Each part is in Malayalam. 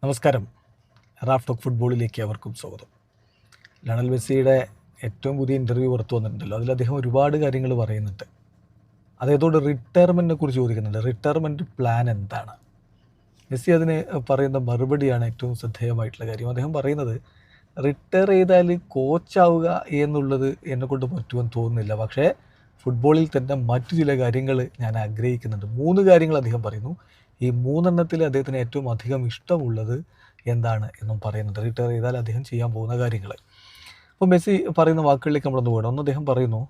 നമസ്കാരം. റാഫ് ടോക്ക് ഫുട്ബോളിലേക്ക് അവർക്കും സ്വാഗതം. ലയണൽ മെസ്സിയുടെ ഏറ്റവും പുതിയ ഇൻ്റർവ്യൂ പുറത്തു വന്നിട്ടുണ്ടല്ലോ. അതിൽ അദ്ദേഹം ഒരുപാട് കാര്യങ്ങൾ പറയുന്നുണ്ട്. അദ്ദേഹത്തോട് റിട്ടയർമെൻറ്റിനെ കുറിച്ച് ചോദിക്കുന്നുണ്ട്. റിട്ടയർമെൻറ്റ് പ്ലാൻ എന്താണ്? മെസ്സി അതിന് പറയുന്ന മറുപടിയാണ് ഏറ്റവും ശ്രദ്ധേയമായിട്ടുള്ള കാര്യം. അദ്ദേഹം പറയുന്നത്, റിട്ടയർ ചെയ്താൽ കോച്ചാവുക എന്നുള്ളത് എന്നെക്കൊണ്ട് പറ്റുമെന്ന് തോന്നുന്നില്ല. പക്ഷേ ഫുട്ബോളിൽ തന്നെ മറ്റു ചില കാര്യങ്ങൾ ഞാൻ ആഗ്രഹിക്കുന്നുണ്ട്. 3 കാര്യങ്ങൾ അദ്ദേഹം പറയുന്നു. ഈ 3 അദ്ദേഹത്തിന് ഏറ്റവും അധികം ഇഷ്ടമുള്ളത് എന്താണ് എന്നും പറയുന്നുണ്ട്. റിട്ടയർ ചെയ്താൽ അദ്ദേഹം ചെയ്യാൻ പോകുന്ന കാര്യങ്ങൾ. അപ്പോൾ മെസ്സി പറയുന്ന വാക്കുകളിലേക്ക് നമ്മളൊന്ന് പോകണം. ഒന്ന് അദ്ദേഹം പറയുന്നു,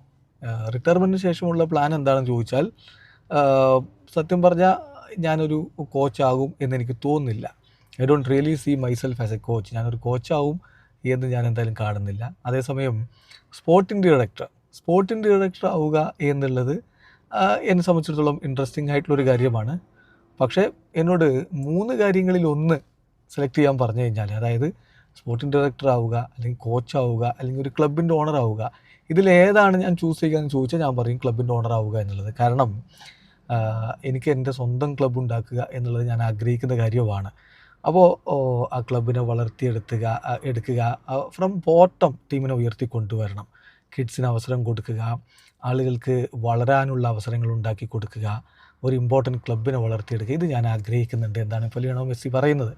റിട്ടയർമെൻറ്റിന് ശേഷമുള്ള പ്ലാൻ എന്താണെന്ന് ചോദിച്ചാൽ, സത്യം പറഞ്ഞാൽ ഞാനൊരു കോച്ചാകും എന്നെനിക്ക് തോന്നുന്നില്ല. I don't really see myself as a coach. ഞാനൊരു കോച്ചാവും എന്ന് ഞാൻ എന്തായാലും കാണുന്നില്ല. അതേസമയം സ്പോർട്ടിംഗ് ഡയറക്ടർ ആവുക എന്നുള്ളത് എന്നെ സംബന്ധിച്ചിടത്തോളം ഇൻട്രസ്റ്റിംഗ് ആയിട്ടുള്ളൊരു കാര്യമാണ്. പക്ഷേ എന്നോട് 3 കാര്യങ്ങളിൽ ഒന്ന് സെലക്ട് ചെയ്യാൻ പറഞ്ഞു കഴിഞ്ഞാൽ, അതായത് സ്പോർട്ടിംഗ് ഡയറക്ടർ ആവുക, അല്ലെങ്കിൽ കോച്ചാവുക, അല്ലെങ്കിൽ ഒരു ക്ലബിൻ്റെ ഓണർ ആവുക, ഇതിലേതാണ് ഞാൻ ചൂസ് ചെയ്യുകയെന്ന് ചോദിച്ചാൽ ഞാൻ പറയും ക്ലബിൻ്റെ ഓണർ ആവുക എന്നുള്ളത്. കാരണം എനിക്ക് എൻ്റെ സ്വന്തം ക്ലബ്ബ് ഉണ്ടാക്കുക എന്നുള്ളത് ഞാൻ ആഗ്രഹിക്കുന്ന കാര്യമാണ്. അപ്പോൾ ആ ക്ലബിനെ എടുക്കുക, ഫ്രം ബോട്ടം ടീമിനെ ഉയർത്തിക്കൊണ്ടുവരണം. കിഡ്സിന് അവസരം കൊടുക്കുക, ആളുകൾക്ക് വളരാനുള്ള അവസരങ്ങൾ ഉണ്ടാക്കി കൊടുക്കുക, ഒരു ഇമ്പോർട്ടൻറ്റ് ക്ലബിനെ വളർത്തിയെടുക്കുക. ഇത് ഞാൻ ആഗ്രഹിക്കുന്നുണ്ട് എന്നാണ് ഇപ്പോൾ ലിയോണൽ മെസ്സി പറയുന്നത്.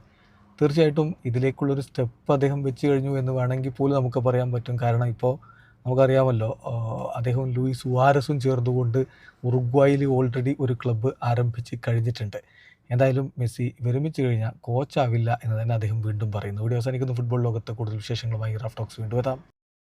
തീർച്ചയായിട്ടും ഇതിലേക്കുള്ളൊരു സ്റ്റെപ്പ് അദ്ദേഹം വെച്ച് കഴിഞ്ഞു എന്ന് വേണമെങ്കിൽ പോലും നമുക്ക് പറയാൻ പറ്റും. കാരണം ഇപ്പോൾ നമുക്കറിയാമല്ലോ, അദ്ദേഹം ലൂയിസ് സുവാരസും ചേർന്നുകൊണ്ട് ഉറുഗ്വായിൽ ഓൾറെഡി ഒരു ക്ലബ്ബ് ആരംഭിച്ച് കഴിഞ്ഞിട്ടുണ്ട്. എന്തായാലും മെസ്സി വിരമിച്ചു കഴിഞ്ഞാൽ കോച്ചാവില്ല എന്ന് തന്നെ അദ്ദേഹം വീണ്ടും പറയുന്നു. വീഡിയോ അവസാനിക്കുന്ന ഫുട്ബോൾ ലോകത്തെ കൂടുതൽ വിശേഷങ്ങളുമായി റാഫ് ടോക്സ് വീണ്ടും എത്താം.